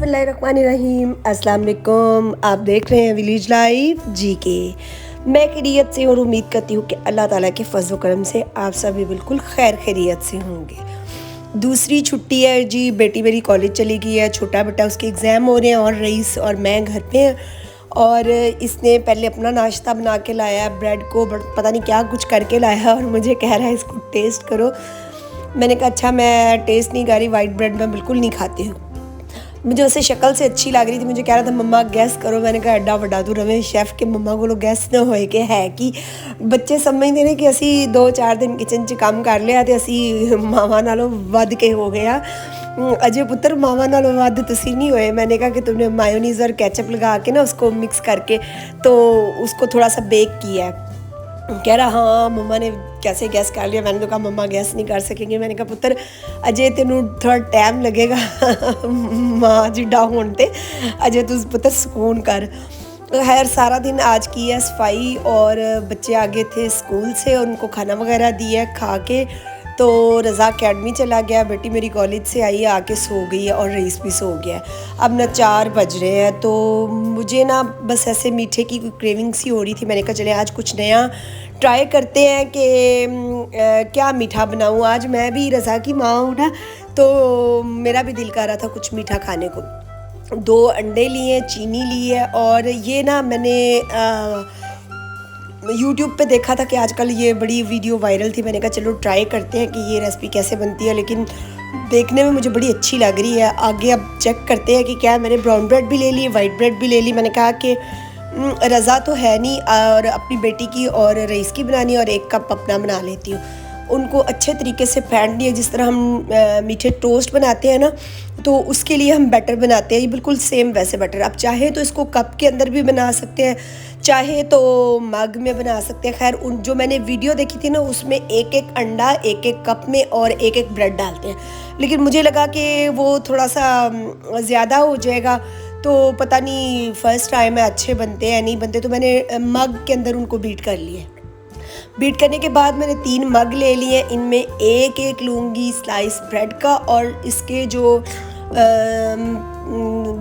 बिस्मिल्लाहिर्रहमानिर्रहीम, अस्सलाम वालेकुम। आप देख रहे हैं विलेज लाइफ जी के। मैं खैरियत से और उम्मीद करती हूँ कि अल्लाह ताला के फजल करम से आप सभी बिल्कुल खैर खैरियत से होंगे। दूसरी छुट्टी है जी, बेटी मेरी कॉलेज चली गई है, छोटा बेटा उसके एग्ज़ाम हो रहे हैं और रईस और मैं घर पे हैं। और इसने पहले अपना नाश्ता बना के लाया, ब्रेड को पता नहीं क्या कुछ करके लाया और मुझे कह रहा है इसको टेस्ट करो। मैंने कहा अच्छा मैं टेस्ट नहीं कर रही, वाइट ब्रेड मैं बिल्कुल नहीं खाती हूँ। मुझे उसे शक्ल से अच्छी लग रही थी, मुझे कह रहा था मम्मा गैस करो। मैंने कहा एडा वड्डा तू रवे शेफ के मम्मा को गैस ना होए कि है कि बच्चे समझते ने कि असी 2-4 दिन किचन च काम कर लिया तो असी मावां नालों वध के हो गया। अजय पुत्र मावां नालों वध तुसी नहीं होए। मैंने कहा कि तुमने मायोनीज़ और केचप लगा के ना उसको मिक्स करके तो उसको थोड़ा सा बेक किया है। कह रहा हाँ मम्मा ने कैसे गैस कर लिया। मैंने तो कहा मम्मा गैस नहीं कर सकेंगे। मैंने कहा पुत्र अजय तेनू थोड़ा टाइम लगेगा माँ जिड्डा होने ते, अजय तू पुत्र सुकून कर। खैर सारा दिन आज की है सफाई और बच्चे आगे थे स्कूल से, उनको खाना वगैरह दिया खा के तो रज़ा अकेडमी चला गया। बेटी मेरी कॉलेज से आई है, आके सो गई है और रईस भी सो गया है। अब ना 4 बज रहे हैं तो मुझे ना बस ऐसे मीठे की कोई क्रेविंग सी हो रही थी। मैंने कहा चले आज कुछ नया ट्राई करते हैं कि क्या मीठा बनाऊँ। आज मैं भी रज़ा की माँ हूँ ना, तो मेरा भी दिल कर रहा था कुछ मीठा खाने को। 2 अंडे लिए, चीनी ली है और ये ना मैंने यूट्यूब पे देखा था कि आजकल ये बड़ी वीडियो वायरल थी। मैंने कहा चलो ट्राई करते हैं कि ये रेसिपी कैसे बनती है, लेकिन देखने में मुझे बड़ी अच्छी लग रही है। आगे अब चेक करते हैं कि क्या। मैंने ब्राउन ब्रेड भी ले ली, वाइट ब्रेड भी ले ली। मैंने कहा कि रज़ा तो है नहीं और अपनी बेटी की और रईस की बनानी और 1 कप अपना बना लेती हूँ। उनको अच्छे तरीके से फेंट दिया, जिस तरह हम मीठे टोस्ट बनाते हैं ना, तो उसके लिए हम बैटर बनाते हैं। ये बिल्कुल सेम वैसे बैटर। आप चाहे तो इसको कप के अंदर भी बना सकते हैं, चाहे तो मग में बना सकते हैं। खैर उन जो मैंने वीडियो देखी थी ना उसमें 1-1 अंडा 1-1 कप में और 1-1 ब्रेड डालते हैं, लेकिन मुझे लगा कि वो थोड़ा सा ज़्यादा हो जाएगा, तो पता नहीं फर्स्ट टाइम है अच्छे बनते हैं नहीं बनते। तो मैंने मग के अंदर उनको बीट कर लिए। बीट करने के बाद मैंने 3 मग ले लिए। इनमें 1-1 लूँगी स्लाइस ब्रेड का और इसके जो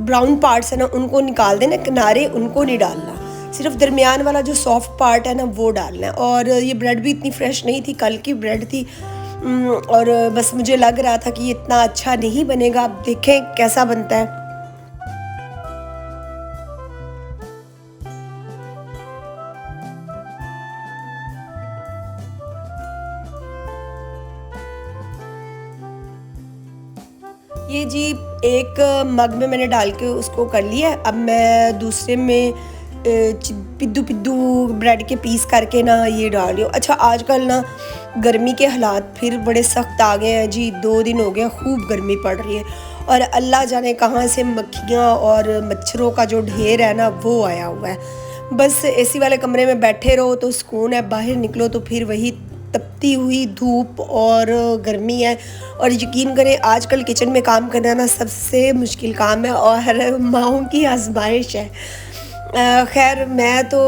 ब्राउन पार्ट्स है ना उनको निकाल देना, किनारे उनको नहीं डालना, सिर्फ दरमियान वाला जो सॉफ्ट पार्ट है ना वो डालना है। और ये ब्रेड भी इतनी फ्रेश नहीं थी, कल की ब्रेड थी और बस मुझे लग रहा था कि ये इतना अच्छा नहीं बनेगा। अब देखें कैसा बनता है। ये जी 1 मग में मैंने डाल के उसको कर लिया है। अब मैं दूसरे में पिद्दू पिद्दू ब्रेड के पीस करके ना ये डाल रही हूँ। अच्छा आजकल ना गर्मी के हालात फिर बड़े सख्त आ गए हैं जी। 2 दिन हो गए खूब गर्मी पड़ रही है और अल्लाह जाने कहाँ से मक्खियाँ और मच्छरों का जो ढेर है ना वो आया हुआ है। बस एसी वाले कमरे में बैठे रहो तो सुकून है, बाहर निकलो तो फिर वही तपती हुई धूप और गर्मी है। और यकीन करें आजकल किचन में काम करना ना सबसे मुश्किल काम है और माँओं की आजमाइश है। खैर मैं तो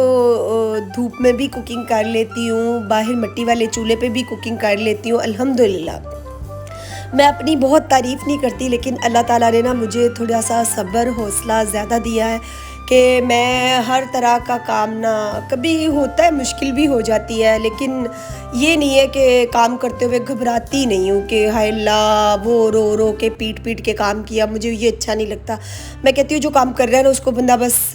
धूप में भी कुकिंग कर लेती हूँ, बाहर मिट्टी वाले चूल्हे पे भी कुकिंग कर लेती हूँ अल्हम्दुलिल्लाह। मैं अपनी बहुत तारीफ़ नहीं करती, लेकिन अल्लाह ताला ने ना मुझे थोड़ा सा सब्र हौसला ज़्यादा दिया है कि मैं हर तरह का काम ना, कभी होता है मुश्किल भी हो जाती है, लेकिन ये नहीं है कि काम करते हुए घबराती नहीं हूँ कि हाय अल्लाह वो रो रो के पीट पीट के काम किया, मुझे ये अच्छा नहीं लगता। मैं कहती हूँ जो काम कर रहा है ना उसको बंदा बस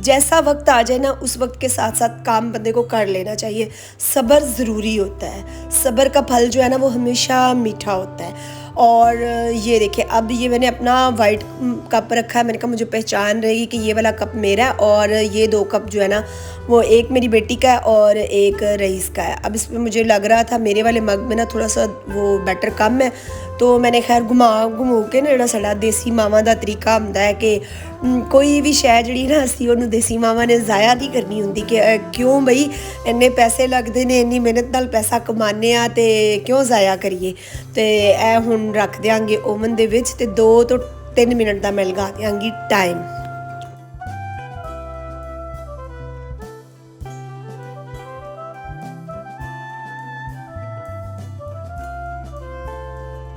जैसा वक्त आ जाए ना उस वक्त के साथ साथ काम बंदे को कर लेना चाहिए। सब्र ज़रूरी होता है, सब्र का फल जो है ना वो हमेशा मीठा होता है। और ये देखिए अब ये मैंने अपना वाइट कप रखा है। मैंने कहा मुझे पहचान रहेगी कि ये वाला कप मेरा है और ये 2 कप जो है ना वो 1 मेरी बेटी का है और 1 रईस का है। अब इसमें मुझे लग रहा था मेरे वाले मग में ना थोड़ा सा वो बैटर कम है, तो मैंने खैर घुमा के ना ਜਿਹੜਾ ਸਾਡਾ देसी मावां ਦਾ तरीका ਹੁੰਦਾ है कि कोई भी शै ਜਿਹੜੀ ना ਅਸੀਂ ਉਹਨੂੰ देसी मावां ने ज़ाया नहीं करनी ਹੁੰਦੀ कि क्यों बई ਇੰਨੇ पैसे लगते ਨੇ, ਇੰਨੀ ਮਿਹਨਤ ਨਾਲ ਪੈਸਾ ਕਮਾਉਂਦੇ ਆ ਤੇ ਕਿਉਂ ਜ਼ਾਇਆ ਕਰੀਏ। ਤੇ ਇਹ ਹੁਣ ਰੱਖ ਦਿਆਂਗੇ ਓਵਨ ਦੇ ਵਿੱਚ ਤੇ 2 ਤੋਂ 3 ਮਿੰਟ ਦਾ ਮੈਂ ਲਗਾ ਦਿਆਂਗੀ ਟਾਈਮ।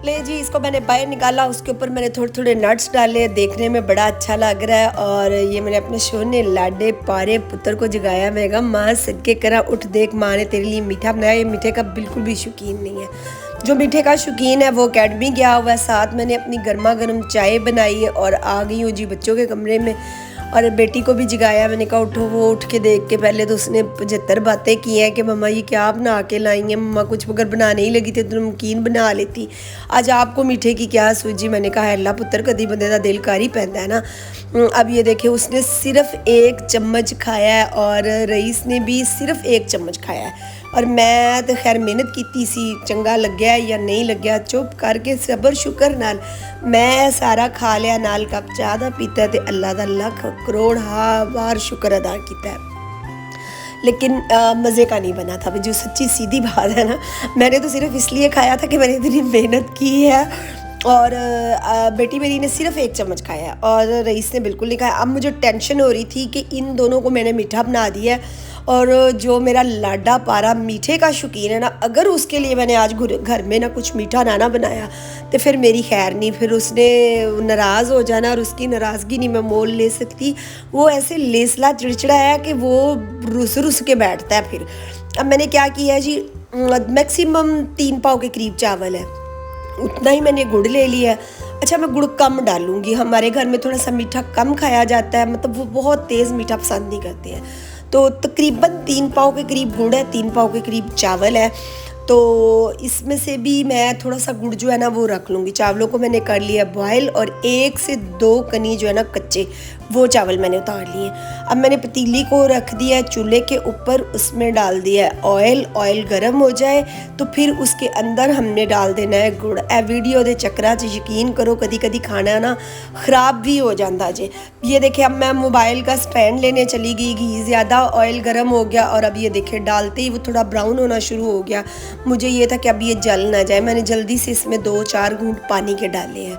ले जी इसको मैंने बाहर निकाला, उसके ऊपर मैंने थोड़े थोड़े नट्स डाले, देखने में बड़ा अच्छा लग रहा है। और ये मैंने अपने शोने लाडे पारे पुत्र को जगाया। मैं कहा माँ सदके करा उठ, देख माँ ने तेरे लिए मीठा बनाया। ये मीठे का बिल्कुल भी शौकीन नहीं है। जो मीठे का शौकीन है वो अकेडमी गया हुआ है। साथ मैंने अपनी गर्मा गर्म चाय बनाई है और आ गई हूँ जी बच्चों के कमरे में। और बेटी को भी जगाया, मैंने कहा उठो। वो उठ के देख के पहले तो उसने 75 बातें की हैं कि मम्मा ये क्या बना के लाई हैं, मम्मा कुछ अगर बनाने ही लगी थी तो नमकीन बना लेती, आज आपको मीठे की क्या सूझी। मैंने कहा अल्लाह पुत्र कदी बंदे का दिल कर ही पैंदा है ना। अब ये देखे उसने सिर्फ 1 चम्मच खाया है और रईस ने भी सिर्फ 1 चम्मच खाया है। और मैं तो खैर मेहनत की सी, चंगा लग्या या नहीं लग्या, चुप करके सबर शुक्र नाल मैं सारा खा लिया, नाल कप चाह दा पीता ते अल्लाह दा लख करोड़ बार शुक्र अदा किया है। लेकिन मज़े का नहीं बना था। जो सच्ची सीधी बात है ना, मैंने तो सिर्फ इसलिए खाया था कि मैंने इतनी मेहनत की है। और बेटी मेरी ने सिर्फ 1 चम्मच खाया और रईस ने बिल्कुल नहीं खाया। अब मुझे टेंशन हो रही थी कि इन दोनों को मैंने मीठा बना दिया है। और जो मेरा लाडा पारा मीठे का शौकीन है ना, अगर उसके लिए मैंने आज घर में ना कुछ मीठा ना बनाया तो फिर मेरी खैर नहीं, फिर उसने नाराज़ हो जाना और उसकी नाराज़गी नहीं मैं मोल ले सकती। वो ऐसे लेसला चिड़चिड़ा है कि वो रुस के बैठता है। फिर अब मैंने क्या किया है जी, मैक्सिमम 3 पाव के करीब चावल है, उतना ही मैंने गुड़ ले लिया है। अच्छा मैं गुड़ कम डालूंगी, हमारे घर में थोड़ा सा मीठा कम खाया जाता है, मतलब वो बहुत तेज़ मीठा पसंद नहीं करते हैं। तो तकरीबन 3 पाव के करीब गुड़ है, 3 पाव के करीब चावल है। तो इसमें से भी मैं थोड़ा सा गुड़ जो है ना वो रख लूँगी। चावलों को मैंने कर लिया बॉयल और 1 से 2 कनी जो है ना कच्चे वो चावल मैंने उतार लिए। अब मैंने पतीली को रख दिया है चूल्हे के ऊपर, उसमें डाल दिया है ऑयल गर्म हो जाए तो फिर उसके अंदर हमने डाल देना है गुड़। ए वीडियो के चक्कर च यकीन करो कदी कदी खाना ना ख़राब भी हो जाता जे। ये देखे अब मैं मोबाइल का स्टैंड लेने चली गई, घी ज़्यादा, ऑयल गर्म हो गया और अब ये देखे डालते ही वो थोड़ा ब्राउन होना शुरू हो गया। मुझे ये था कि अब ये जल ना जाए, मैंने जल्दी से इसमें 2-4 घूंट पानी के डाले हैं।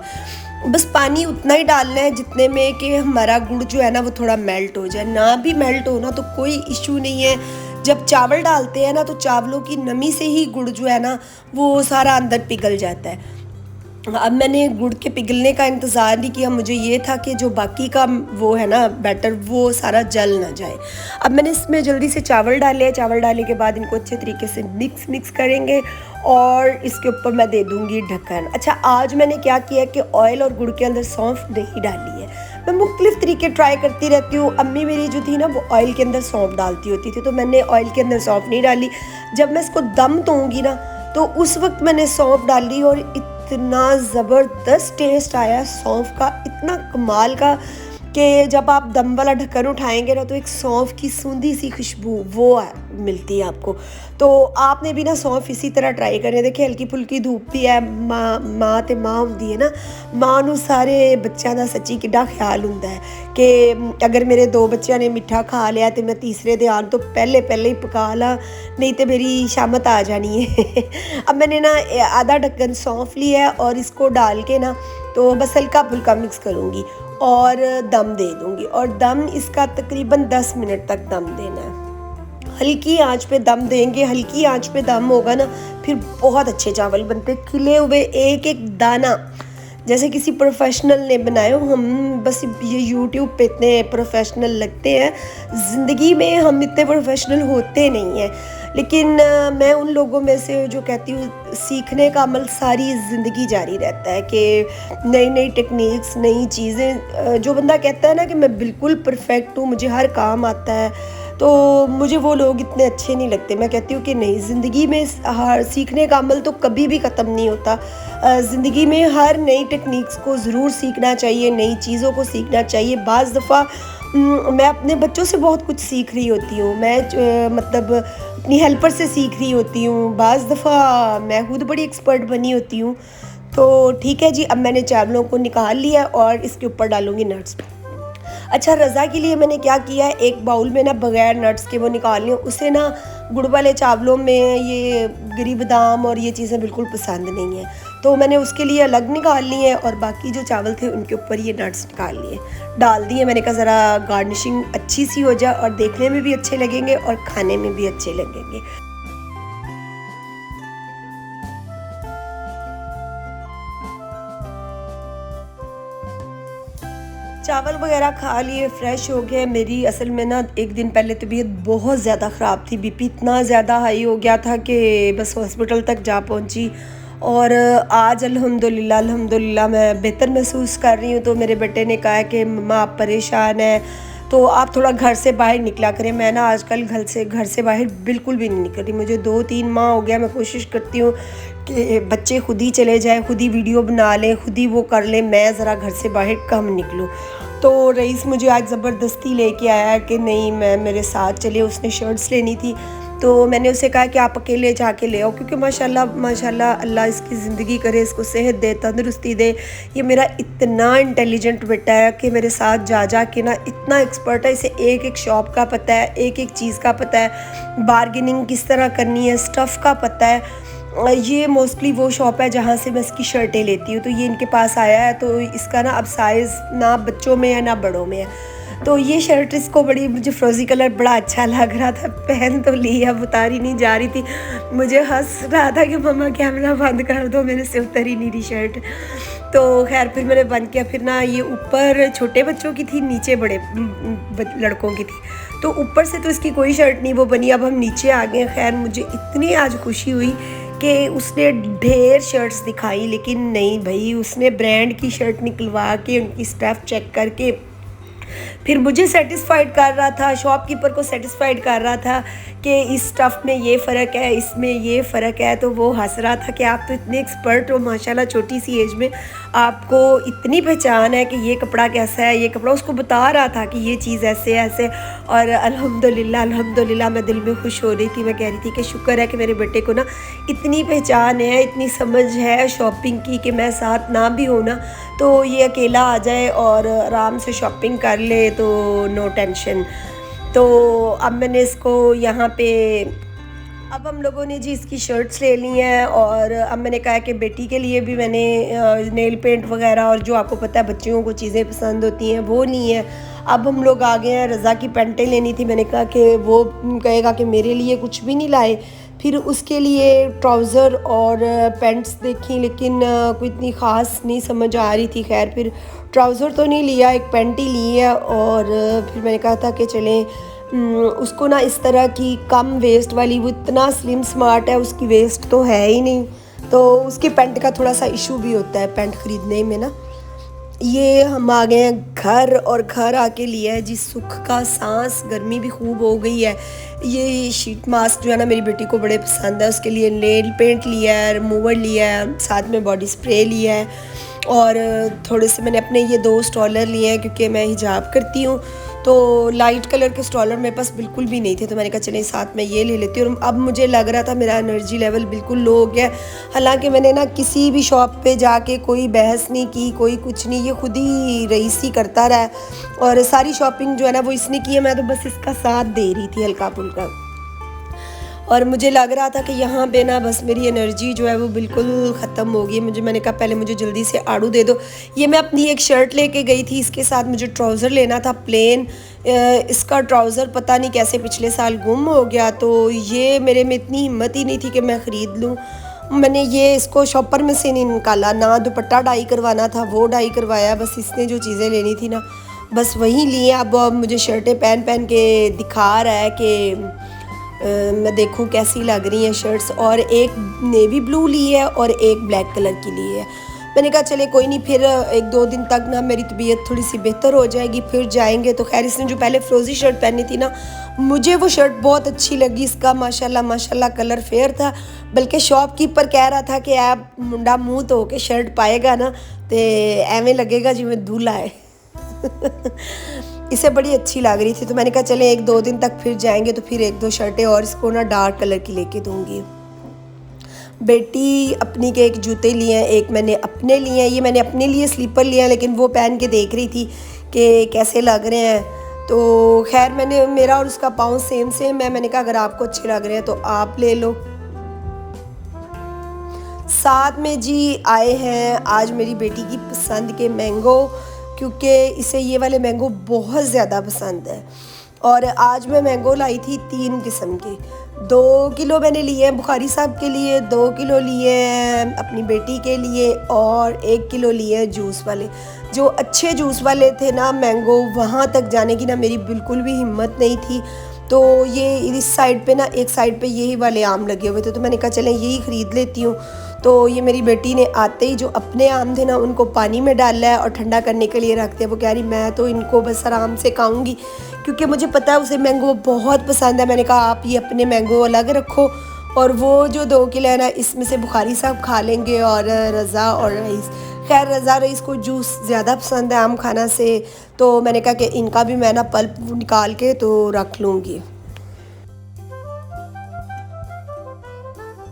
बस पानी उतना ही डालना है जितने में कि हमारा गुड़ जो है ना वो थोड़ा मेल्ट हो जाए। ना भी मेल्ट हो ना तो कोई इशू नहीं है। जब चावल डालते हैं ना तो चावलों की नमी से ही गुड़ जो है ना वो सारा अंदर पिघल जाता है। अब मैंने गुड़ के पिघलने का इंतज़ार नहीं किया, मुझे ये था कि जो बाकी का वो है ना बैटर वो सारा जल ना जाए। अब मैंने इसमें जल्दी से चावल डाले, चावल डालने के बाद इनको अच्छे तरीके से मिक्स करेंगे और इसके ऊपर मैं दे दूँगी ढक्कन। अच्छा आज मैंने क्या किया कि ऑयल और गुड़ के अंदर सौंफ नहीं डाली है। मैं मुख्तलिफ तरीके ट्राई करती रहती हूँ। अम्मी मेरी जो थी ना वो ऑयल के अंदर सौंफ डालती होती थी, तो मैंने ऑयल के अंदर सौंफ नहीं डाली। जब मैं इसको दम दूँगी ना तो उस वक्त मैंने सौंफ डाली और इतना ज़बरदस्त टेस्ट आया सौंफ का, इतना कमाल का कि जब आप दम वाला ढक्कन उठाएंगे ना तो एक सौंफ की सूंधी सी खुशबू वो मिलती है आपको। तो आपने भी ना सौंफ इसी तरह ट्राई करें। देखिए हल्की फुल्की धूप भी है, माँ ते माँ होंदी है ना, माँ नूं सारे बच्चों का सच्ची किड्डा ख्याल हुंदा है कि अगर मेरे 2 बच्चों ने मिठा खा लिया तो मैं तीसरे दे आने तो पहले ही पका ला, नहीं तो मेरी शामत आ जानी है। अब मैंने ना आधा ढक्कन सौंफ लिया है और इसको डाल के ना तो बस हल्का फुल्का मिक्स करूँगी और दम दे दूँगी। और दम इसका तकरीबन 10 मिनट तक दम देना है। हल्की आंच पे दम देंगे, हल्की आंच पे दम होगा ना फिर बहुत अच्छे चावल बनते, खिले हुए एक एक दाना जैसे किसी प्रोफेशनल ने बनाए हो। हम बस ये यूट्यूब पे इतने प्रोफेशनल लगते हैं, ज़िंदगी में हम इतने प्रोफेशनल होते नहीं हैं। लेकिन मैं उन लोगों में से जो कहती हूँ सीखने का अमल सारी ज़िंदगी जारी रहता है कि नई नई टेक्निक्स, नई चीज़ें। जो बंदा कहता है ना कि मैं बिल्कुल परफेक्ट हूँ, मुझे हर काम आता है, तो मुझे वो लोग इतने अच्छे नहीं लगते। मैं कहती हूँ कि नहीं, ज़िंदगी में हर सीखने का अमल तो कभी भी ख़त्म नहीं होता। ज़िंदगी में हर नई टेक्निक्स को ज़रूर सीखना चाहिए, नई चीज़ों को सीखना चाहिए। बाज़ दफ़ा मैं अपने बच्चों से बहुत कुछ सीख रही होती हूँ, मैं मतलब अपनी हेल्पर से सीख रही होती हूँ, बाज़ दफ़ा मैं खुद बड़ी एक्सपर्ट बनी होती हूँ। तो ठीक है जी, अब मैंने चावलों को निकाल लिया और इसके ऊपर डालूँगी नट्स। अच्छा रज़ा के लिए मैंने क्या किया है, एक बाउल में ना बग़ैर नट्स के वो निकाल लिया। उसे ना गुड़ वाले चावलों में ये गिरी बादाम और ये चीज़ें बिल्कुल पसंद नहीं है, तो मैंने उसके लिए अलग निकाल लिए हैं और बाकी जो चावल थे उनके ऊपर ये नट्स निकाल लिए डाल दिए। मैंने कहा ज़रा गार्निशिंग अच्छी सी हो जाए और देखने में भी अच्छे लगेंगे और खाने में भी अच्छे लगेंगे। चावल वगैरह खा लिए, फ्रेश हो गए। मेरी असल में ना एक दिन पहले तबीयत बहुत ज़्यादा ख़राब थी, बीपी इतना ज़्यादा हाई हो गया था कि बस हॉस्पिटल तक जा पहुंची। और आज अल्हम्दुलिल्लाह मैं बेहतर महसूस कर रही हूँ। तो मेरे बेटे ने कहा कि मम्मा आप परेशान हैं तो आप थोड़ा घर से बाहर निकला करें। मैं ना आजकल घर से बाहर बिल्कुल भी नहीं निकल रही। मुझे 2-3 माह हो गया, मैं कोशिश करती हूँ कि बच्चे खुद ही चले जाएं, खुद ही वीडियो बना लें, खुद ही वो कर लें, मैं ज़रा घर से बाहर कम निकलूँ। तो रईस मुझे आज ज़बरदस्ती लेके आया कि नहीं मैं मेरे साथ चले। उसने शर्ट्स लेनी थी तो मैंने उसे कहा कि आप अकेले जाके ले आओ, क्योंकि माशाल्लाह अल्लाह इसकी ज़िंदगी करे, इसको सेहत दे, तंदुरुस्ती दे। ये मेरा इतना इंटेलिजेंट बेटा है कि मेरे साथ जा के ना इतना एक्सपर्ट है, इसे एक एक शॉप का पता है, एक एक चीज़ का पता है, बार्गेनिंग किस तरह करनी है, स्टफ़ का पता है। ये मोस्टली वो शॉप है जहाँ से मैं इसकी शर्टें लेती हूँ। तो ये इनके पास आया है, तो इसका ना अब साइज़ ना बच्चों में है ना बड़ों में है। तो ये शर्ट इसको बड़ी, मुझे फ्रोज़ी कलर बड़ा अच्छा लग रहा था, पहन तो ली, अब उतारी नहीं जा रही थी। मुझे हंस रहा था कि मम्मा कैमरा बंद कर दो, मेरे से उतर ही नहीं रही शर्ट। तो खैर फिर मैंने बंद किया। फिर ना ये ऊपर छोटे बच्चों की थी, नीचे बड़े लड़कों की थी। तो ऊपर से तो इसकी कोई शर्ट नहीं वो बनी। अब हम नीचे आ गए। खैर मुझे इतनी आज खुशी हुई कि उसने ढेर शर्ट्स दिखाई, लेकिन नहीं भाई, उसने ब्रांड की शर्ट निकलवा के उनकी स्टफ़ चेक करके फिर मुझे सेटिस्फाइड कर रहा था, शॉपकीपर को सेटिस्फाइड कर रहा था कि इस स्टफ़ में ये फ़र्क है, इसमें ये फ़र्क है। तो वो हंस रहा था कि आप तो इतने एक्सपर्ट हो माशाल्लाह, छोटी सी एज में आपको इतनी पहचान है कि ये कपड़ा कैसा है, ये कपड़ा। उसको बता रहा था कि ये चीज़ ऐसे ऐसे। और अल्हम्दुलिल्लाह मैं दिल में खुश हो रही थी। मैं कह रही थी कि शुक्र है कि मेरे बेटे को ना इतनी पहचान है, इतनी समझ है शॉपिंग की कि मैं साथ ना भी हो ना तो ये अकेला आ जाए और आराम से शॉपिंग कर ले, तो नो टेंशन। तो अब मैंने इसको यहाँ पे, अब हम लोगों ने जी इसकी शर्ट्स ले ली हैं। और अब मैंने कहा कि बेटी के लिए भी मैंने नेल पेंट वगैरह और जो आपको पता है बच्चियों को चीज़ें पसंद होती हैं वो नहीं है। अब हम लोग आ गए हैं, रज़ा की पैंटें लेनी थी। मैंने कहा कि वो कहेगा कि मेरे लिए कुछ भी नहीं लाए। फिर उसके लिए ट्राउज़र और पैंट्स देखी, लेकिन कोई इतनी ख़ास नहीं समझ आ रही थी। खैर फिर ट्राउज़र तो नहीं लिया, एक पैंट ही ली है। और फिर मैंने कहा था कि चलें उसको ना इस तरह की कम वेस्ट वाली, वो इतना स्लिम स्मार्ट है, उसकी वेस्ट तो है ही नहीं, तो उसकी पैंट का थोड़ा सा इशू भी होता है पैंट ख़रीदने में ना। ये हम आ गए हैं घर, और घर आके लिया है जी सुख का सांस। गर्मी भी खूब हो गई है। ये शीट मास्क जो है ना मेरी बेटी को बड़े पसंद है, उसके लिए नेल पेंट लिया है, रिमूवर लिया है, साथ में बॉडी स्प्रे लिया है। और थोड़े से मैंने अपने ये 2 स्टॉलर लिए हैं क्योंकि मैं हिजाब करती हूँ, तो लाइट कलर के स्टॉलर मेरे पास बिल्कुल भी नहीं थे। तो मैंने कहा चलें साथ में ये ले लेती हूँ। और अब मुझे लग रहा था मेरा एनर्जी लेवल बिल्कुल लो हो गया। हालांकि मैंने ना किसी भी शॉप पे जाके कोई बहस नहीं की, कोई कुछ नहीं, ये खुद ही रईस ही करता रहा। और सारी शॉपिंग जो है ना वो इसने की है, मैं तो बस इसका साथ दे रही थी हल्का फुल्का। और मुझे लग रहा था कि यहाँ पे ना बस मेरी एनर्जी जो है वो बिल्कुल ख़त्म हो गई। मैंने कहा पहले मुझे जल्दी से आड़ू दे दो। ये मैं अपनी एक शर्ट लेके गई थी, इसके साथ मुझे ट्राउज़र लेना था प्लेन। इसका ट्राउज़र पता नहीं कैसे पिछले साल गुम हो गया, तो ये मेरे में इतनी हिम्मत ही नहीं थी कि मैं ख़रीद लूँ। मैंने ये इसको शॉपर में से नहीं निकाला, ना दुपट्टा डाई करवाना था वो डाई करवाया, बस इसने जो चीज़ें लेनी थी ना बस वही लिए। अब मुझे शर्टें पहन के दिखा रहा है कि मैं देखूं कैसी लग रही हैं शर्ट्स। और एक नेवी ब्लू ली है और एक ब्लैक कलर की ली है। मैंने कहा चले कोई नहीं, फिर 1-2 दिन तक ना मेरी तबीयत थोड़ी सी बेहतर हो जाएगी, फिर जाएंगे। तो खैर इसने जो पहले फ्रोज़ी शर्ट पहनी थी ना, मुझे वो शर्ट बहुत अच्छी लगी। इसका माशाल्लाह कलर फेयर था, बल्कि शॉपकीपर कह रहा था कि आप मुंडा मुँह धो के शर्ट पाएगा ना तो एवें लगेगा जिवें दूल्हा है। इसे बड़ी अच्छी लग रही थी, तो मैंने कहा चले 1-2 दिन तक फिर जाएंगे, तो फिर 1-2 शर्टें और इसको ना डार्क कलर की लेके दूंगी। बेटी अपनी के एक जूते लिए हैं, एक मैंने अपने लिए हैं। ये मैंने अपने लिए स्लीपर लिया, लेकिन वो पहन के देख रही थी कि कैसे लग रहे हैं। तो खैर मेरा और उसका पाँव सेम है। मैंने कहा अगर आपको अच्छे लग रहे हैं तो आप ले लो। साथ में जी आए हैं आज मेरी बेटी की पसंद के मैंगो, क्योंकि इसे ये वाले मैंगो बहुत ज़्यादा पसंद है। और आज मैं मैंगो लाई थी 3 किस्म के। 2 किलो मैंने लिए हैं बुखारी साहब के लिए, 2 किलो लिए हैं अपनी बेटी के लिए और 1 किलो लिए हैं जूस वाले। जो अच्छे जूस वाले थे ना मैंगो, वहाँ तक जाने की ना मेरी बिल्कुल भी हिम्मत नहीं थी। तो ये इस साइड पे ना, एक साइड पे यही वाले आम लगे हुए थे, तो मैंने कहा चलें यही ख़रीद लेती हूँ। तो ये मेरी बेटी ने आते ही जो अपने आम थे ना उनको पानी में डाला है और ठंडा करने के लिए रख दिया। वो कह रही मैं तो इनको बस आराम से खाऊंगी, क्योंकि मुझे पता है उसे मैंगो बहुत पसंद है। मैंने कहा आप ये अपने मैंगो अलग रखो और वो जो 2 किलो है ना इसमें से बुखारी साहब खा लेंगे और रज़ा और रईस। खैर रज़ा रईस को जूस ज़्यादा पसंद है आम खाना से, तो मैंने कहा कि इनका भी मैं ना पल्प निकाल के तो रख लूँगी।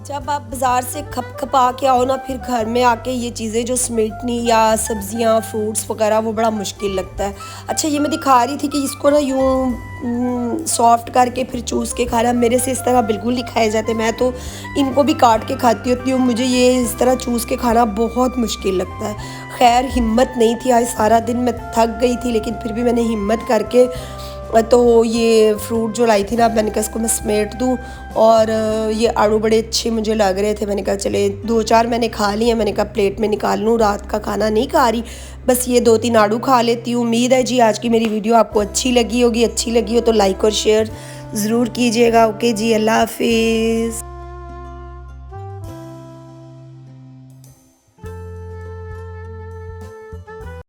जब आप बाज़ार से खपा के आओ ना, फिर घर में आके ये चीज़ें जो समेटनी या सब्ज़ियाँ फ्रूट्स वगैरह वो बड़ा मुश्किल लगता है। अच्छा ये मैं दिखा रही थी कि इसको ना यूँ सॉफ्ट करके फिर चूस के खाना, मेरे से इस तरह बिल्कुल नहीं खाए जाते। मैं तो इनको भी काट के खाती होती हूँ, मुझे ये इस तरह चूस के खाना बहुत मुश्किल लगता है। खैर हिम्मत नहीं थी, आज सारा दिन मैं थक गई थी, लेकिन फिर भी मैंने हिम्मत करके तो ये फ्रूट जो लाई थी ना, मैंने कहा इसको मैं समेट दूँ। और ये आड़ू बड़े अच्छे मुझे लग रहे थे, मैंने कहा चले 2-4 मैंने खा लिए, मैंने कहा प्लेट में निकाल लूँ, रात का खाना नहीं खा रही, बस ये 2-3 आड़ू खा लेती हूँ। उम्मीद है जी आज की मेरी वीडियो आपको अच्छी लगी होगी, अच्छी लगी हो तो लाइक और शेयर ज़रूर कीजिएगा। ओके जी, अल्लाह हाफिज़।